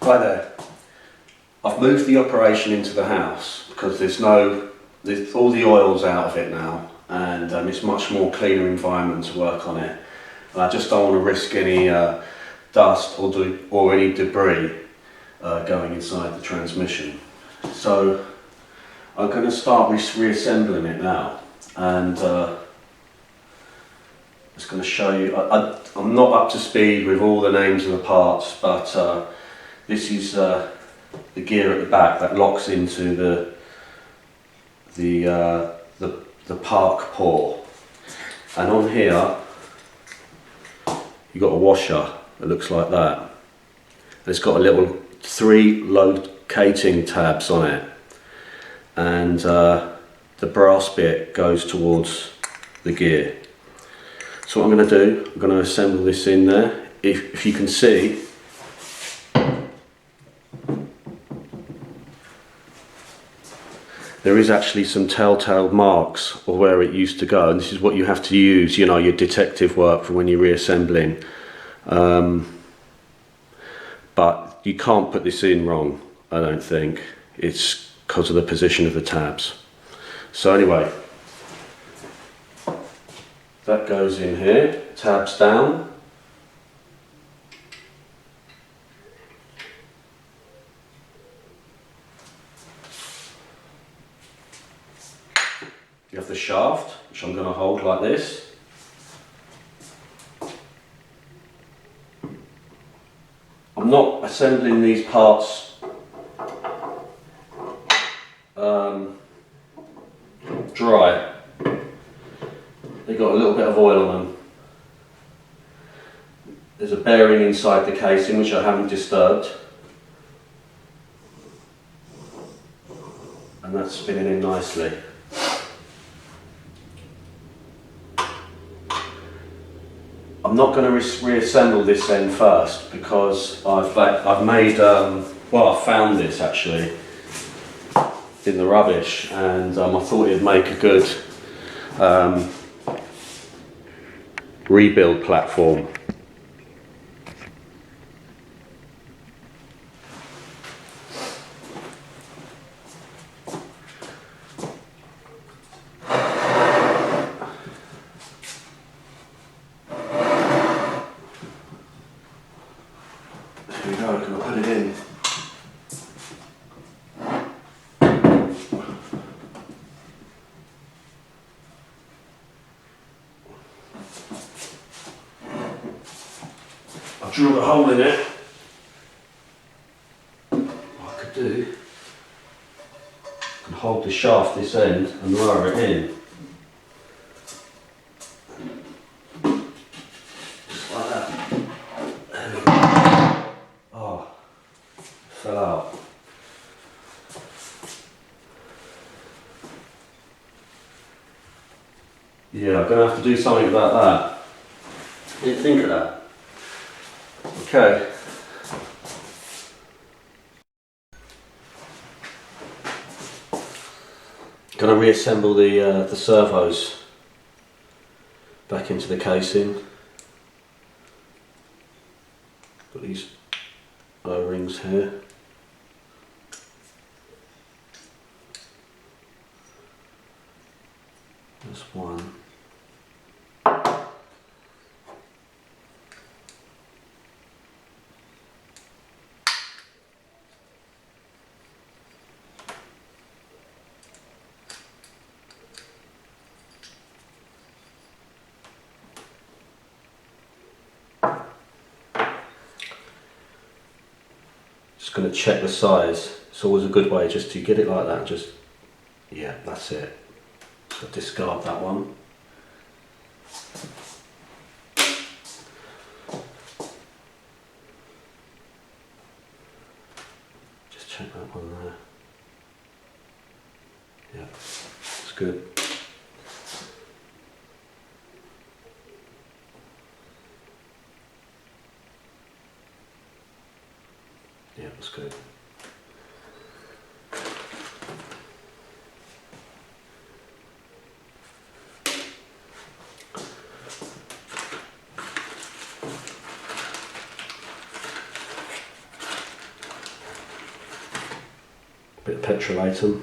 Hi there. I've moved the operation into the house because there's all the oil's out of it now, and it's much more cleaner environment to work on it. And I just don't want to risk any dust or any debris going inside the transmission. So I'm going to start reassembling it now, and just going to show you. I'm not up to speed with all the names of the parts, but this is the gear at the back that locks into the park port, and on here you've got a washer that looks like that, and it's got a little 3 locating tabs on it, and the brass bit goes towards the gear. So what I'm going to do, I'm going to assemble this in there. If you can see, there is actually some telltale marks of where it used to go, and this is what you have to use, you know, your detective work for when you're reassembling. But you can't put this in wrong, I don't think. It's because of the position of the tabs. So anyway, that goes in here, tabs down. You have the shaft, which I'm going to hold like this. I'm not assembling these parts dry. They've got a little bit of oil on them. There's a bearing inside the casing which I haven't disturbed, and that's spinning in nicely. I'm not going to reassemble this end first because I've made, well, I found this actually in the rubbish, and I thought it'd make a good rebuild platform. Here we go, I'm going to put it in. I've drilled a hole in it. What I could do, I can hold the shaft this end and lower it in. Just like that. There we go. Oh, fell out. Yeah, I'm going to have to do something about that. Didn't think of that. Okay. Going to reassemble the servos back into the casing. Got these O-rings here. There's one. Just going to check the size. It's always a good way just to get it like that. Just, yeah, that's it. So discard that one. Just check that one there. Yeah, it's good. Yeah, that's good. bit of petrolatum.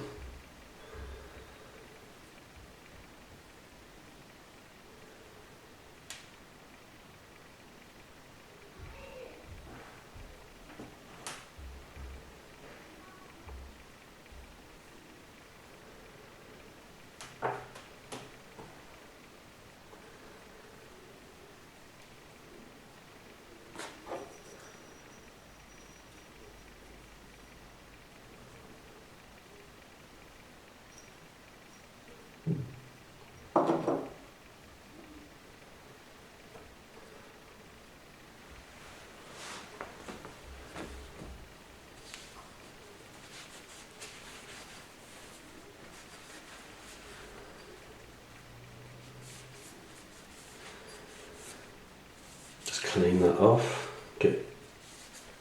Just clean that off.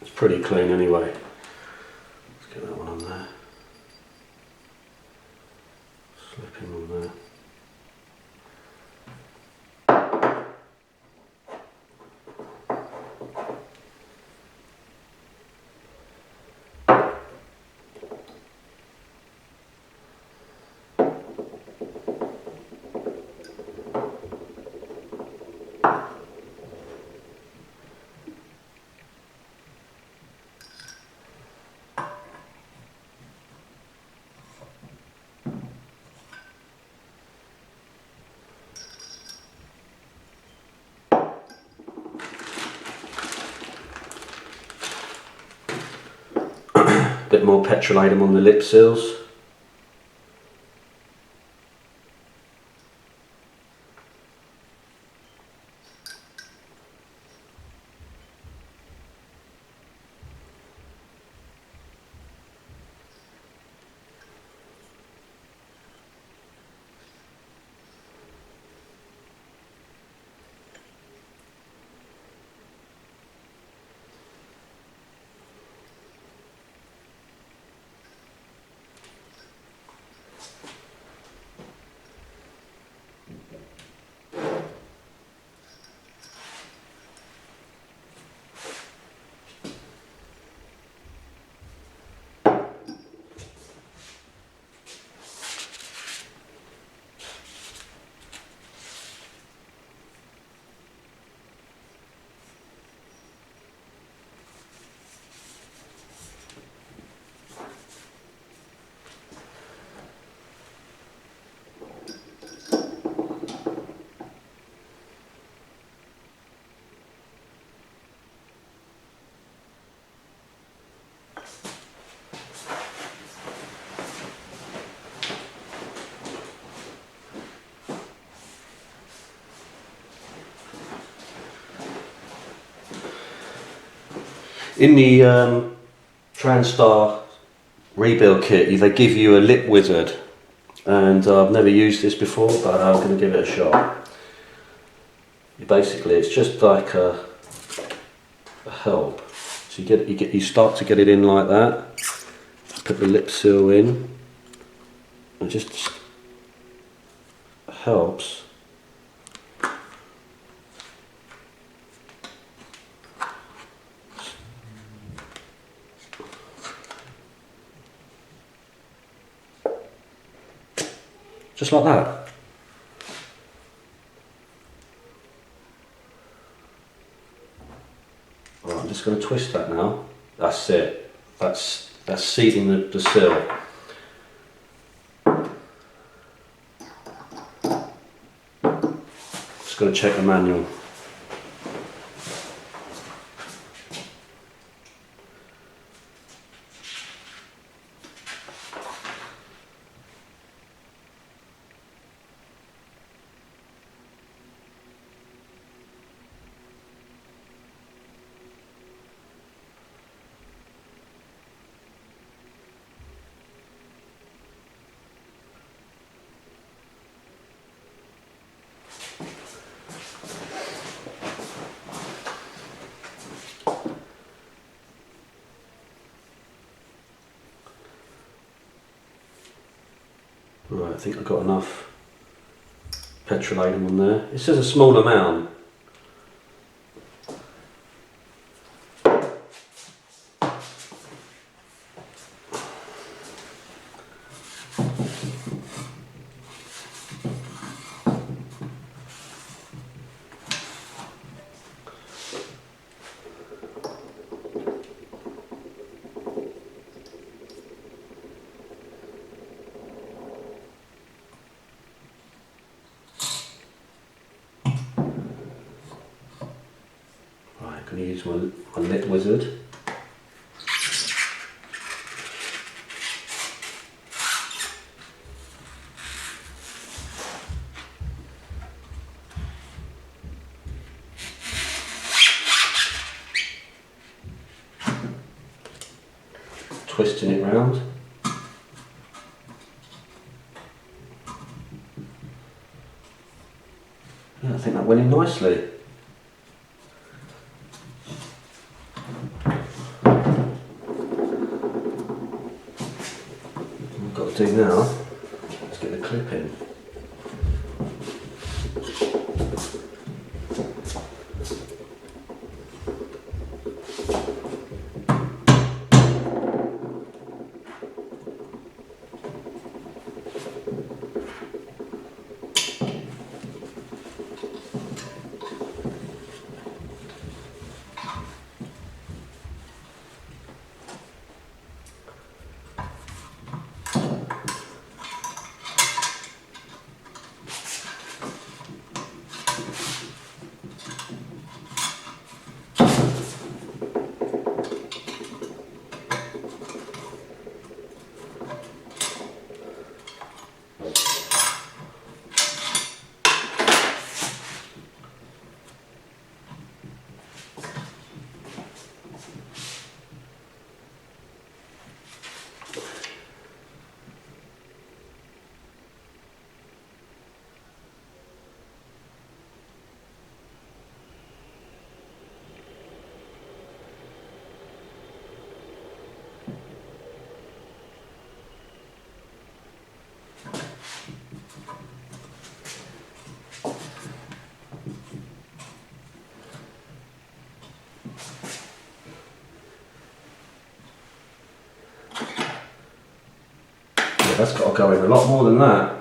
It's pretty clean anyway. Let's get that one on there. Slip him on there. Bit more petrolatum on the lip seals. In the TranStar rebuild kit, they give you a lip wizard, and I've never used this before, but I'm going to give it a shot. Basically, it's just like a help. So you start to get it in like that. Put the lip seal in, and just helps. Just like that. Alright, I'm just going to twist that now. That's it. That's seating the seal. Just going to check the manual. Right, I think I've got enough petrolatum on there. It's just a small amount. going to use my lip wizard. Twisting it round. Yeah, I think that went in nicely. What I've got to do now is get the clip in. That's got to go in a lot more than that.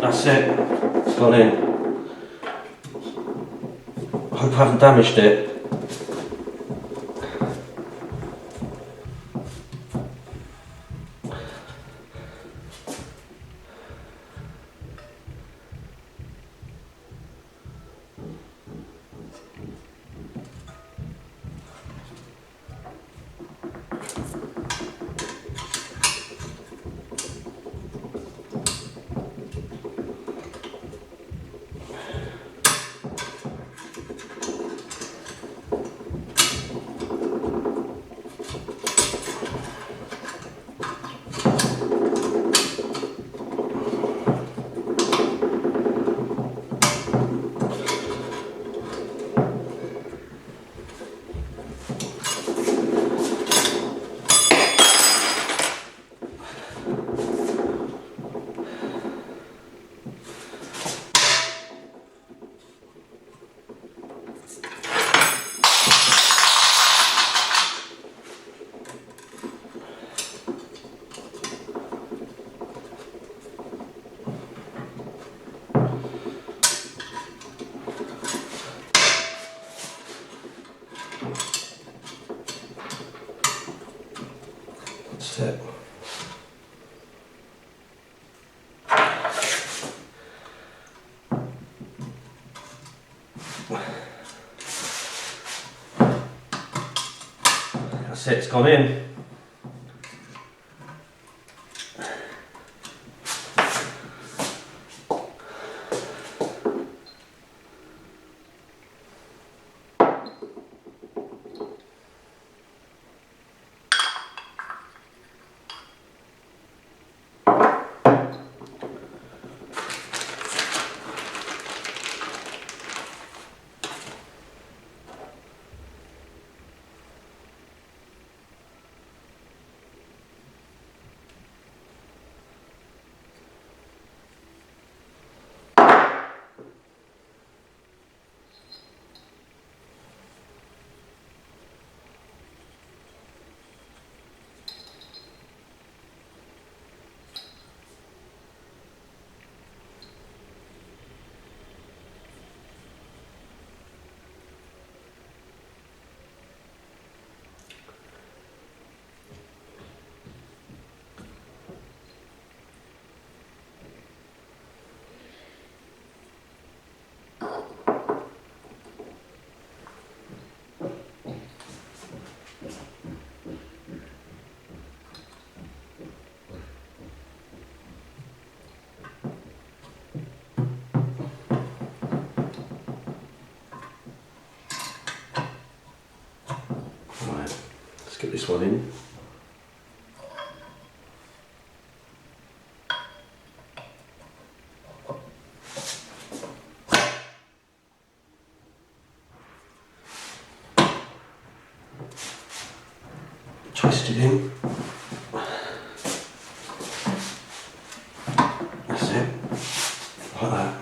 That's it, it's gone in. I hope I haven't damaged it. That's it. That's it, it's gone in. this one in. Twist it in. That's it. Like that.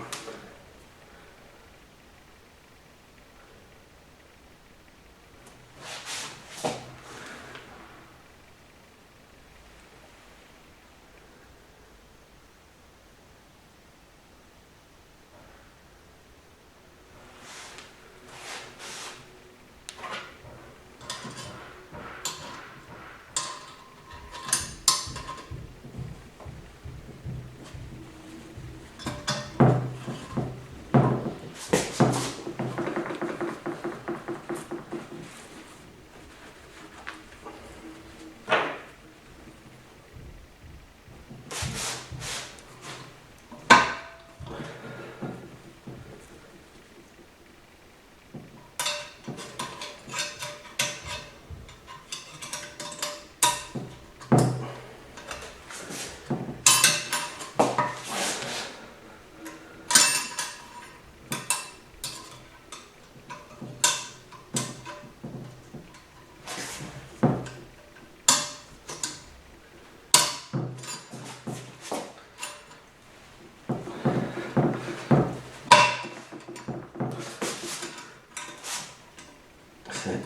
That's it.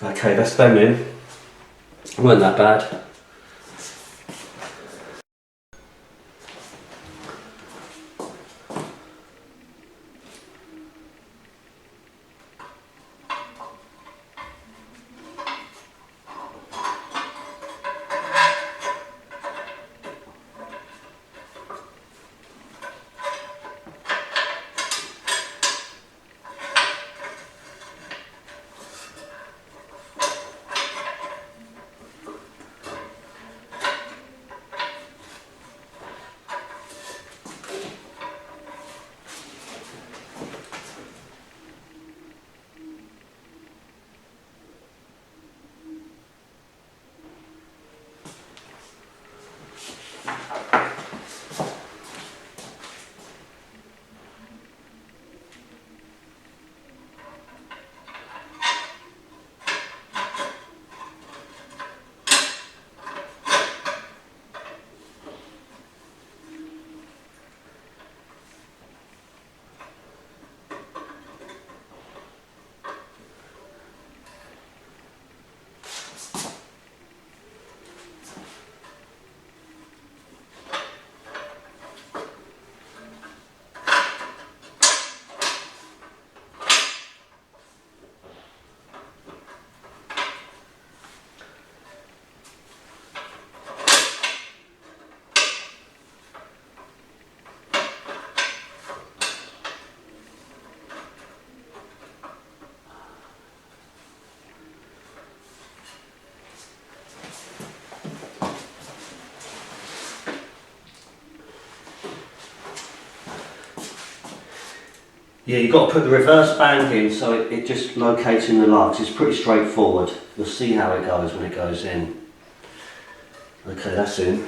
Okay, that's them in. It weren't that bad. Yeah, you've got to put the reverse band in so it just locates in the lugs. It's pretty straightforward. You'll see how it goes when it goes in. Okay, that's in.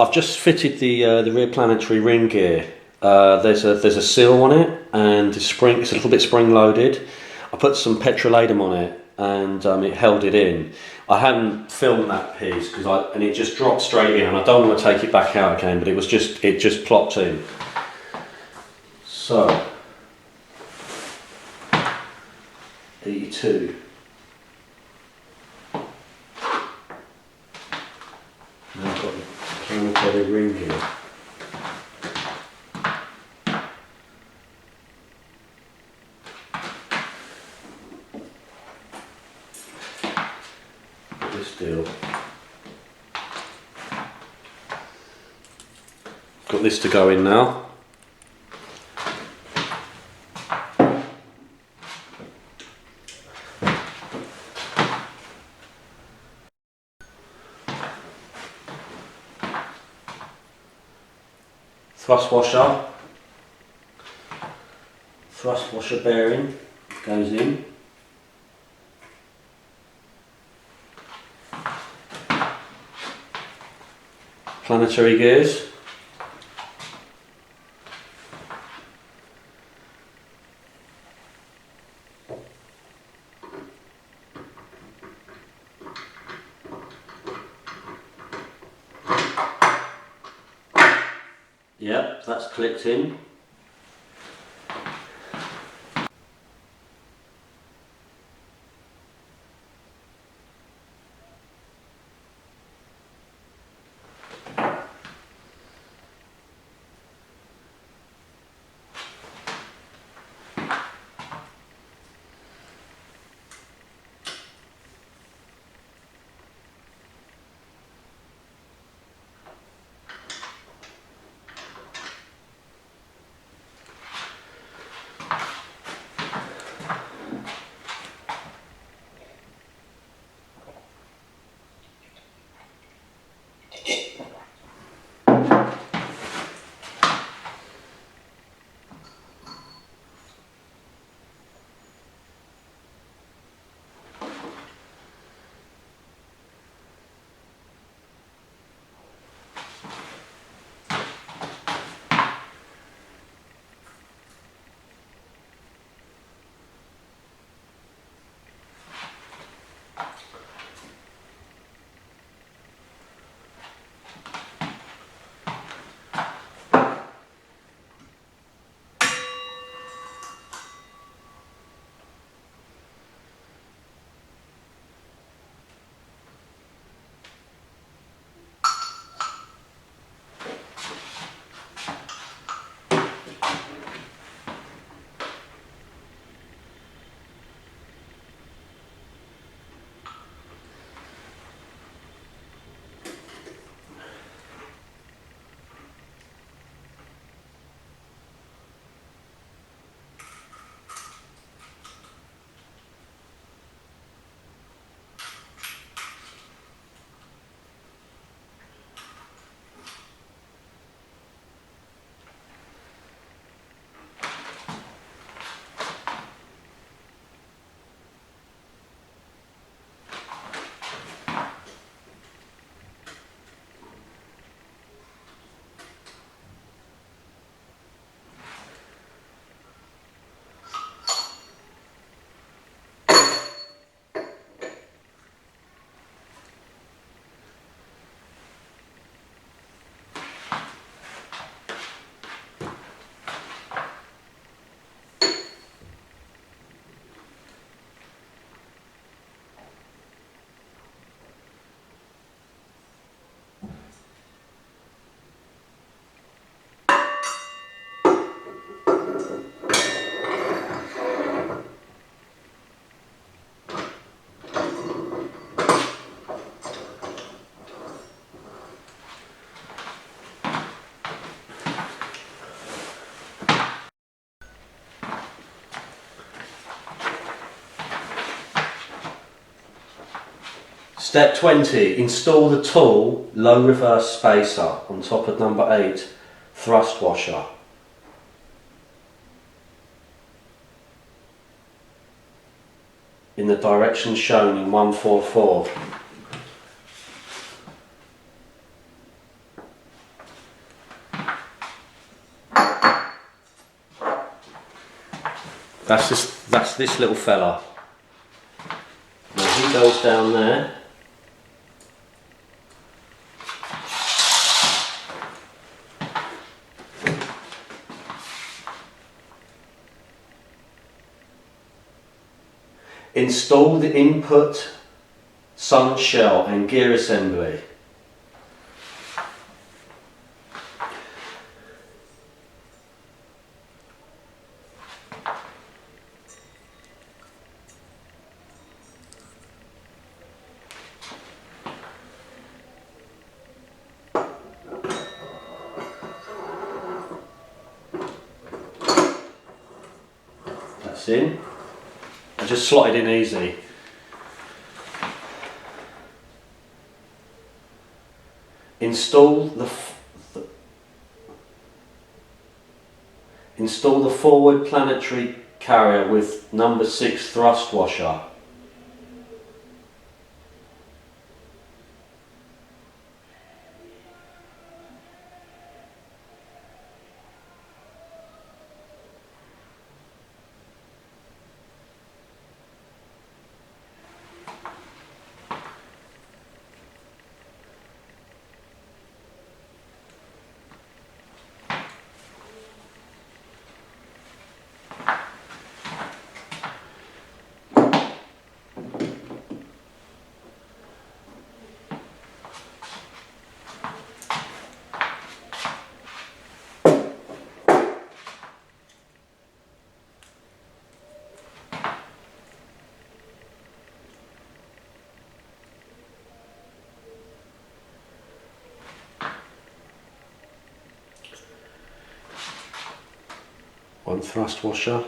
I've just fitted the rear planetary ring gear. There's a seal on it, and it's a little bit spring loaded. I put some petrolatum on it, and it held it in. I hadn't filmed that piece and it just dropped straight in, and I don't want to take it back out again. But it just plopped in. So 82. Now I've got the planetary ring here. This deal. Got this to go in now. Thrust washer bearing goes in. Planetary gears. Yep, that's clicked in. Step 20, install the tool low reverse spacer on top of number 8 thrust washer. In the direction shown in 144. That's this little fella. Now he goes down there. Install the input, sun shell and gear assembly. That's in. I just slotted in easy. Install the forward planetary carrier with number 6 thrust washer. One thrust washer.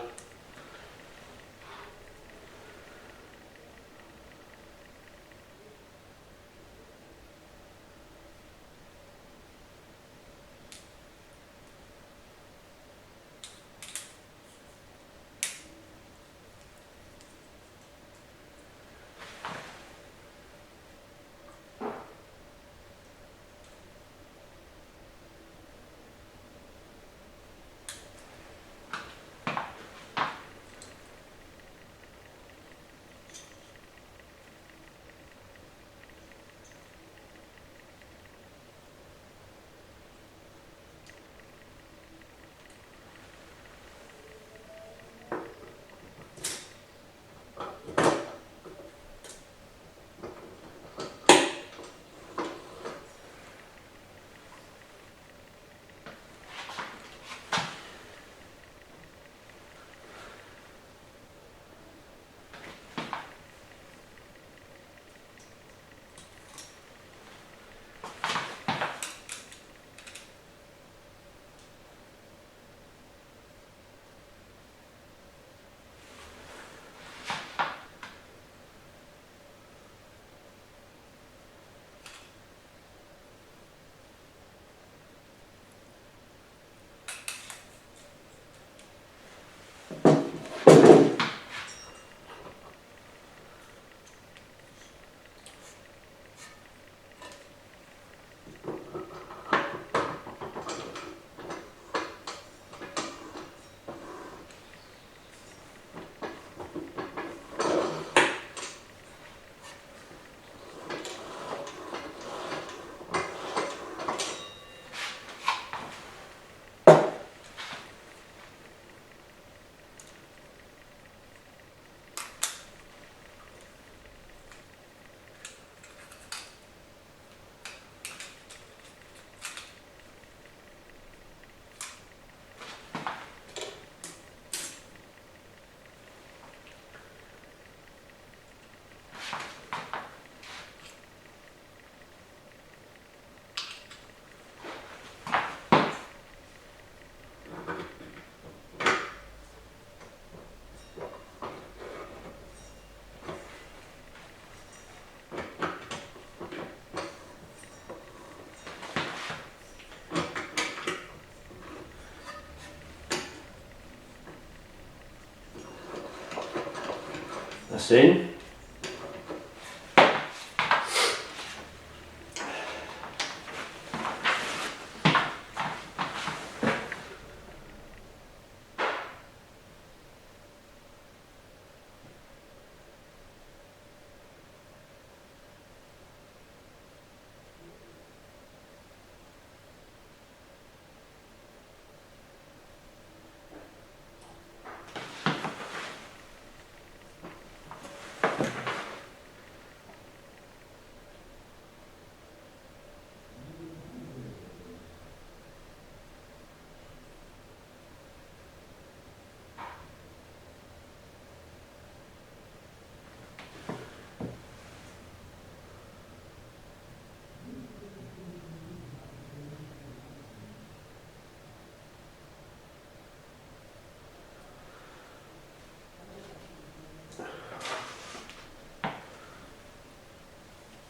That's in.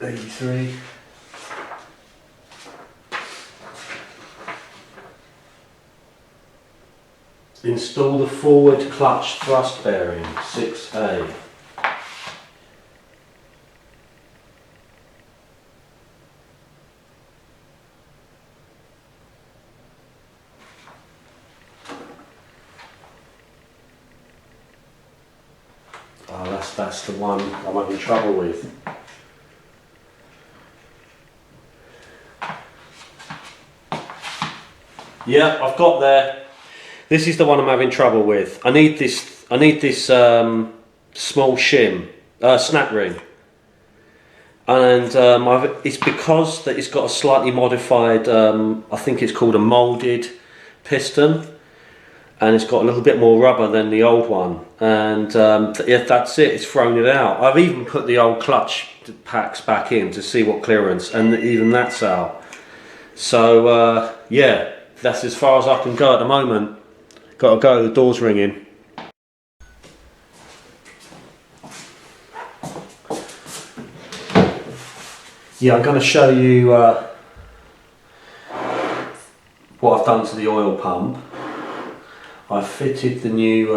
83. Install the forward clutch thrust bearing, 6A. Oh, that's the one I'm having trouble with. Yeah, I've got there. This is the one I'm having trouble with. I need this small shim, snap ring, and it's because that it's got a slightly modified. I think it's called a moulded piston, and it's got a little bit more rubber than the old one. And yeah, that's it. It's thrown it out. I've even put the old clutch packs back in to see what clearance, and even that's out. So yeah, that's as far as I can go at the moment. Got to go, the door's ringing. Yeah, I'm going to show you what I've done to the oil pump. I've fitted the new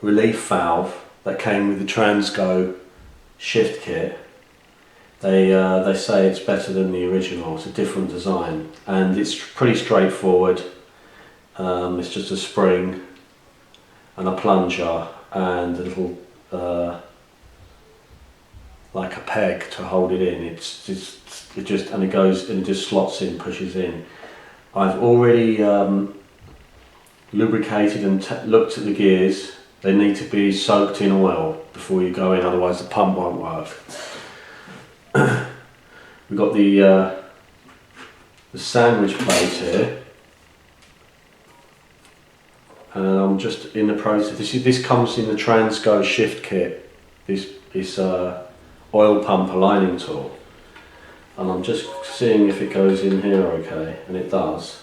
relief valve that came with the Transgo shift kit. They say it's better than the original. It's a different design and it's pretty straightforward. It's just a spring and a plunger and a little like a peg to hold it in. It goes and it just slots in, pushes in. I've already lubricated and looked at the gears. They need to be soaked in oil before you go in, otherwise the pump won't work. We've got the sandwich plate here. And I'm just in the process. This comes in the Transgo shift kit. This oil pump aligning tool, and I'm just seeing if it goes in here okay, and it does.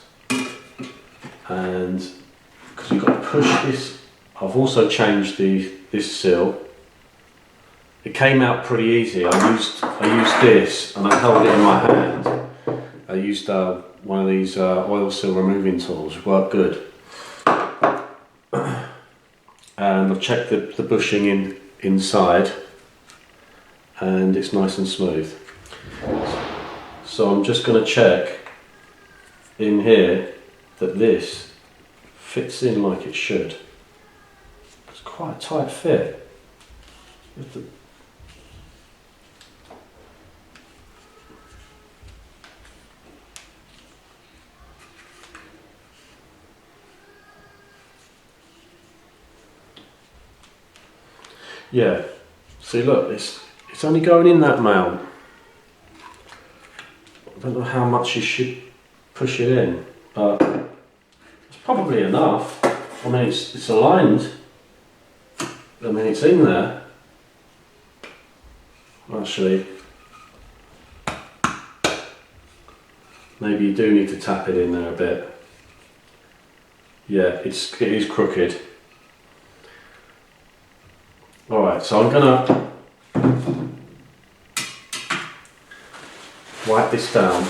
And because you've got to push this, I've also changed this seal. It came out pretty easy. I used this and I held it in my hand. I used one of these oil seal removing tools. It worked good. And I've checked the bushing inside and it's nice and smooth. So I'm just going to check in here that this fits in like it should. It's quite a tight fit. Yeah, see, look, it's only going in that mount. I don't know how much you should push it in, but it's probably enough. I mean, it's aligned. I mean, it's in there. Actually, maybe you do need to tap it in there a bit. Yeah, it is crooked. Alright, so I'm gonna wipe this down.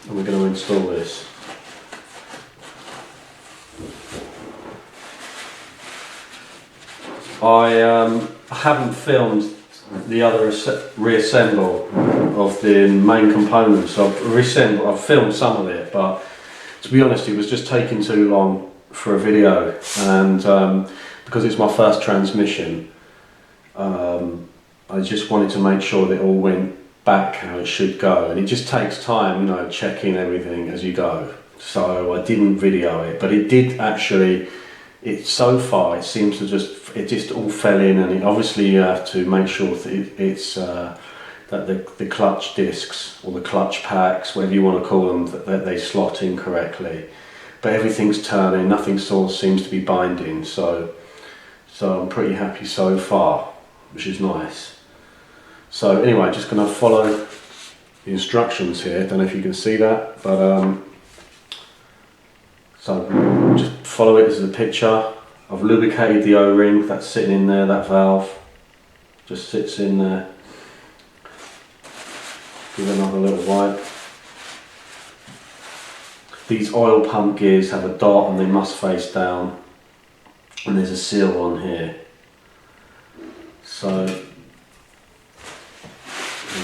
And we're going to install this. I haven't filmed the other reassemble of the main components. I've filmed some of it, but to be honest, it was just taking too long for a video, and because it's my first transmission, I just wanted to make sure that it all went back how it should go, and it just takes time, you know, checking everything as you go. So I didn't video it, but it did actually. So far, it seems to just all fell in, and obviously you have to make sure that that the clutch discs or the clutch packs, whatever you want to call them, that they slot in correctly. But everything's turning, nothing sort of seems to be binding, so I'm pretty happy so far, which is nice. So anyway, just going to follow the instructions here. Don't know if you can see that, but So just follow it as a picture. I've lubricated the O-ring that's sitting in there, that valve just sits in there. Give it another little wipe. These oil pump gears have a dot and they must face down, and there's a seal on here. So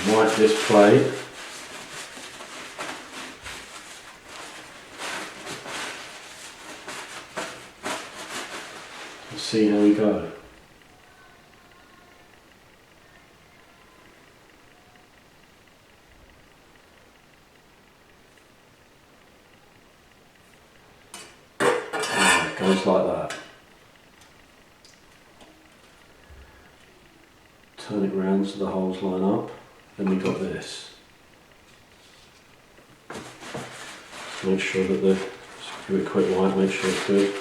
wipe this plate. And see how we go. Goes like that. Turn it round so the holes line up. Then we got this. Make sure that the, just give it a quick wipe, make sure it's good.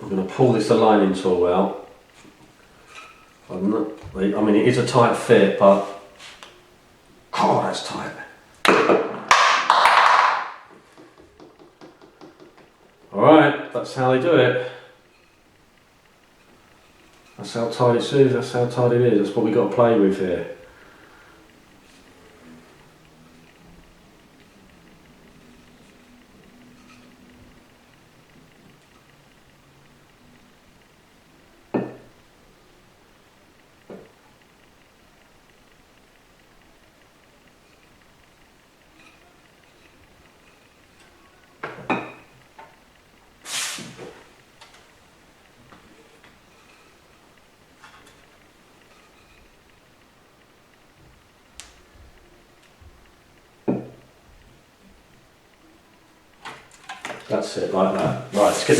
I'm going to pull this aligning tool out. I mean, it is a tight fit, but oh, that's tight. Alright, that's how they do it. That's how tight it is, that's how tight it is, that's what we've got to play with here. That's it, like that. Right, let's get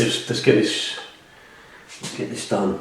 this done.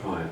Right.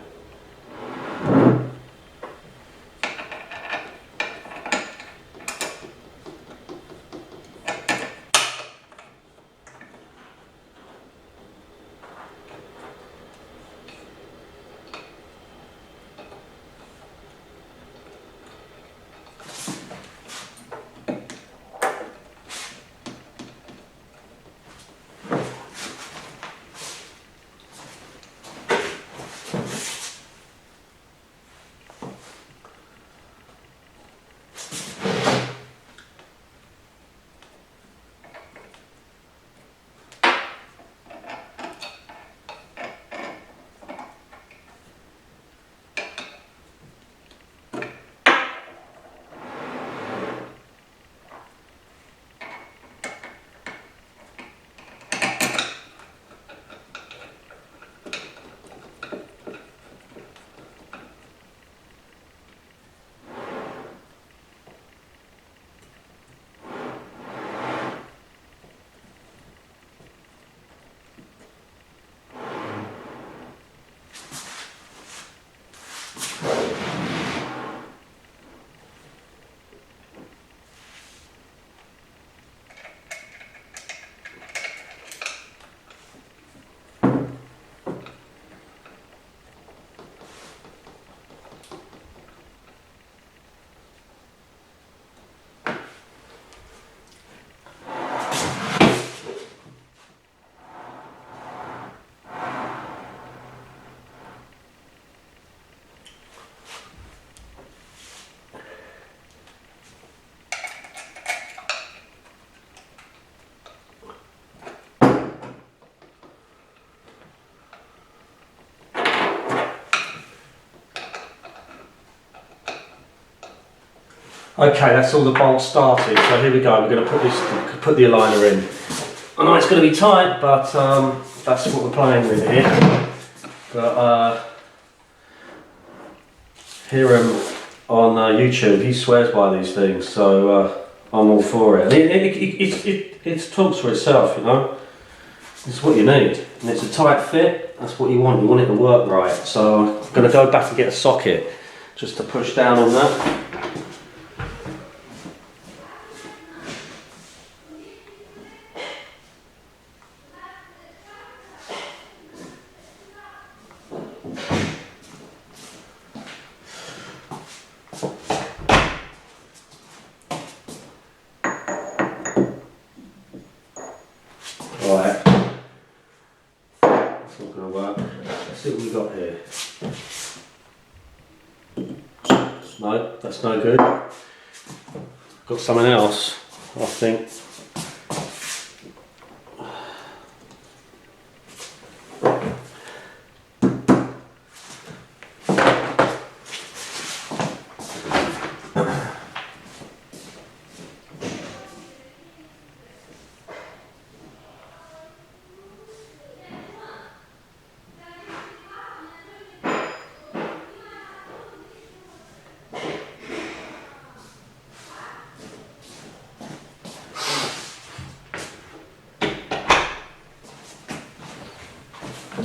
Okay, that's all the bolts started. So here we go. We're going to put the aligner in. I know it's going to be tight, but that's what we're playing with here. But hear him on YouTube. He swears by these things, so I'm all for it. It talks for itself, you know. It's what you need, and it's a tight fit. That's what you want. You want it to work right. So I'm going to go back and get a socket just to push down on that. Right, that's not going to work. Let's see what we got here. No, that's no good. Got something else, I think.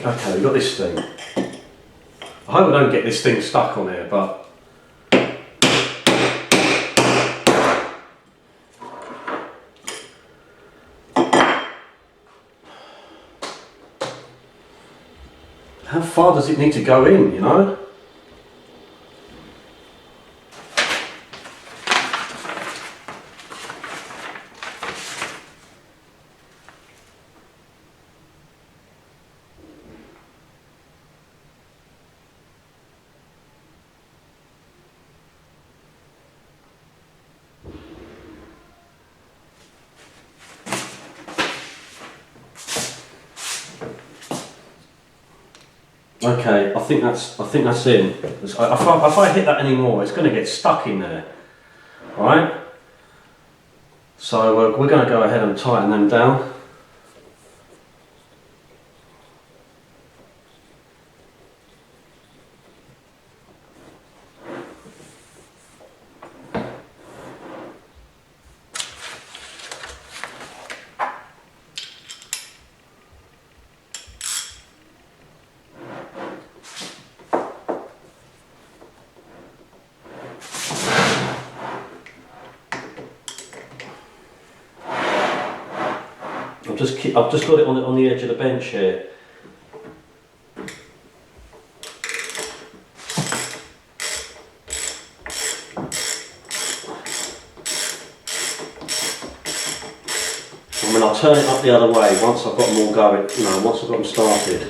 Okay, we've got this thing. I hope I don't get this thing stuck on here, but how far does it need to go in, you know? Okay, I think that's in. If I hit that anymore, it's going to get stuck in there. All right. So we're going to go ahead and tighten them down. I've just got it on the edge of the bench here. And then I'll turn it up the other way once I've got them all going. You know, once I've got them started.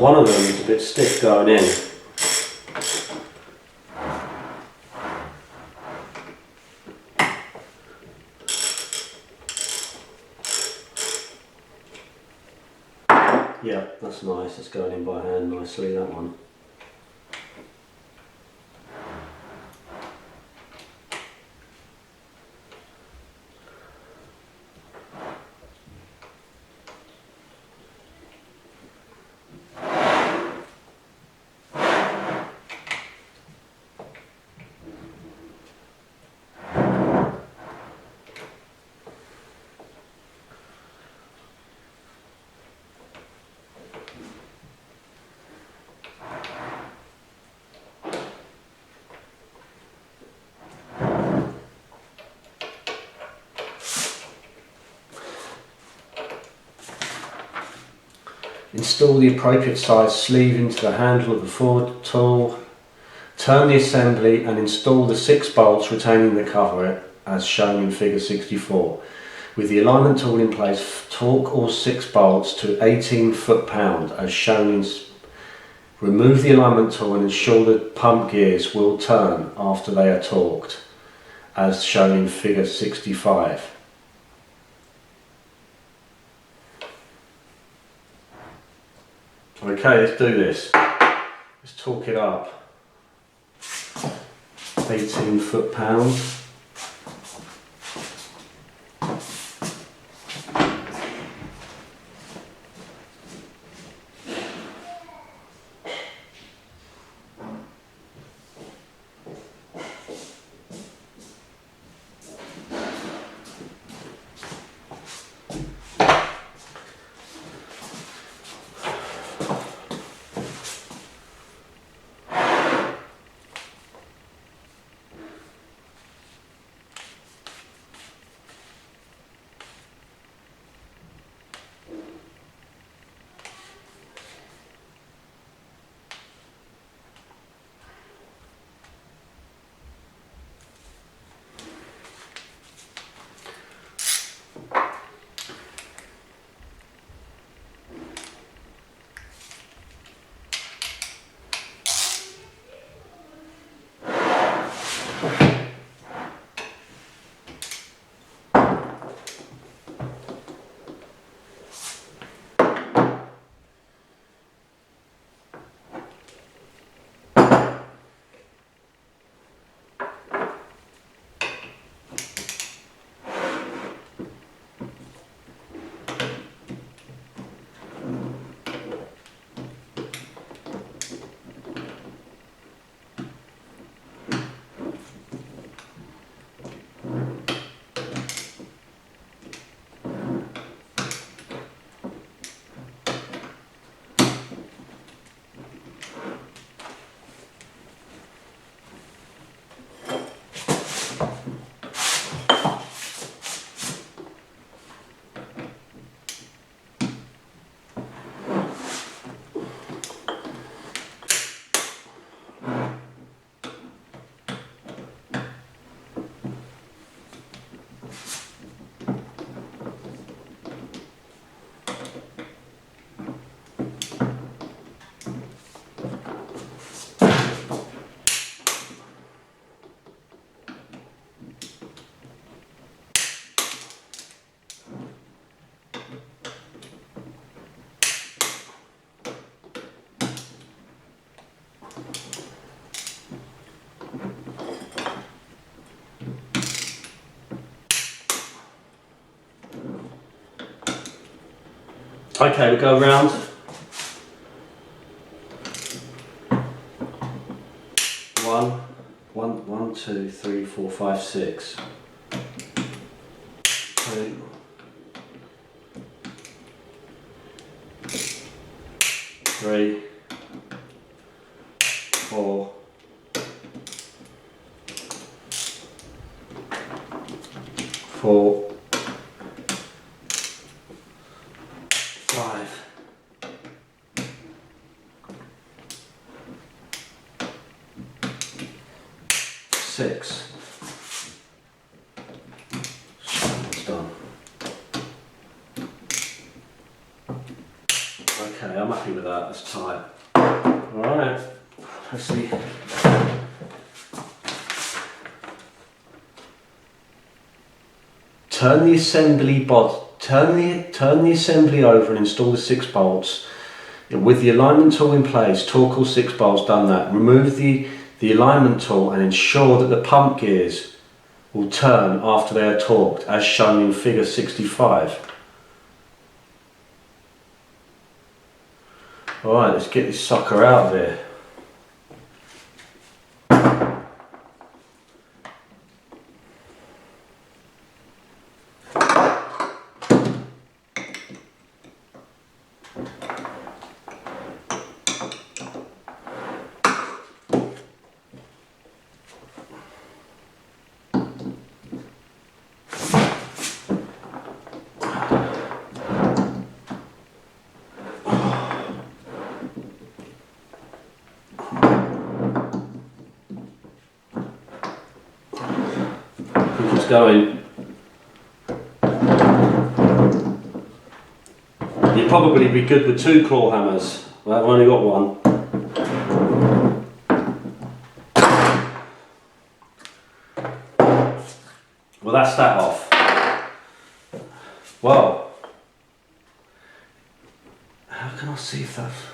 One of them is a bit stiff going in. Yeah, that's nice. That's going in by hand nicely, that one. Install the appropriate size sleeve into the handle of the forward tool. Turn the assembly and install the 6 bolts retaining the cover as shown in figure 64. With the alignment tool in place, torque all 6 bolts to 18 foot-pound as shown in. Remove the alignment tool and ensure the pump gears will turn after they are torqued as shown in figure 65. Okay, let's do this. Let's torque it up. 18 foot-pound. Okay, we'll go around. One, 2, 3, 4, 5, 6. 2, 3, 4, 4, 5, 6. It's done. Okay, I'm happy with that. That's tight. Alright, let's see. Turn the assembly over and install the 6 bolts. With the alignment tool in place, torque all 6 bolts, done that. Remove the alignment tool and ensure that the pump gears will turn after they are torqued, as shown in figure 65. Alright, let's get this sucker out of here. Going. You'd probably be good with 2 claw hammers. Well, I've only got one. Well, that's that off. Well, how can I see if that's...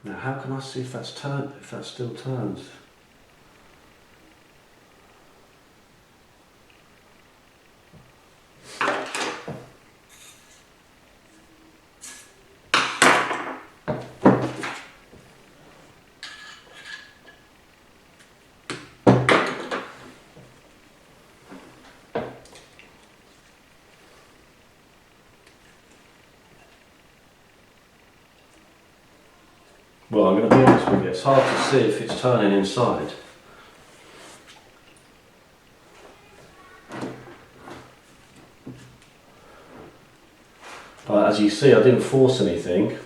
Now how can I see if that's turned, if that still turns? Well, I'm going to be honest with you, it's hard to see if it's turning inside. But as you see, I didn't force anything.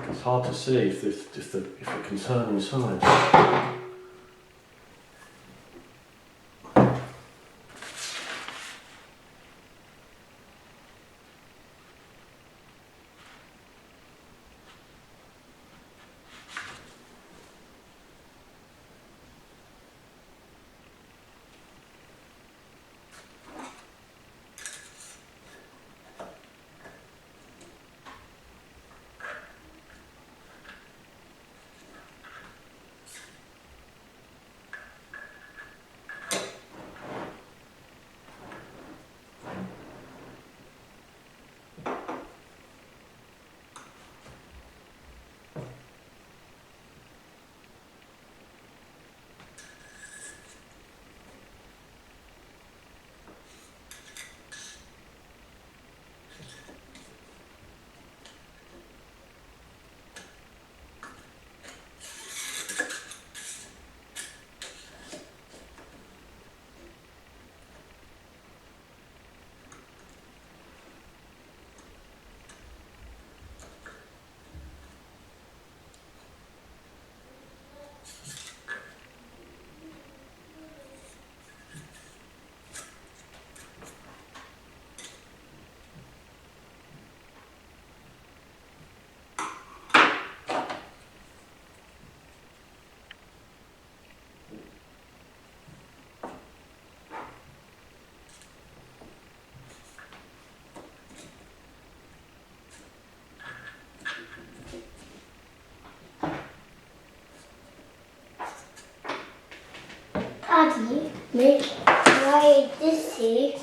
It's hard to see if it can turn inside. Daddy, make try this here.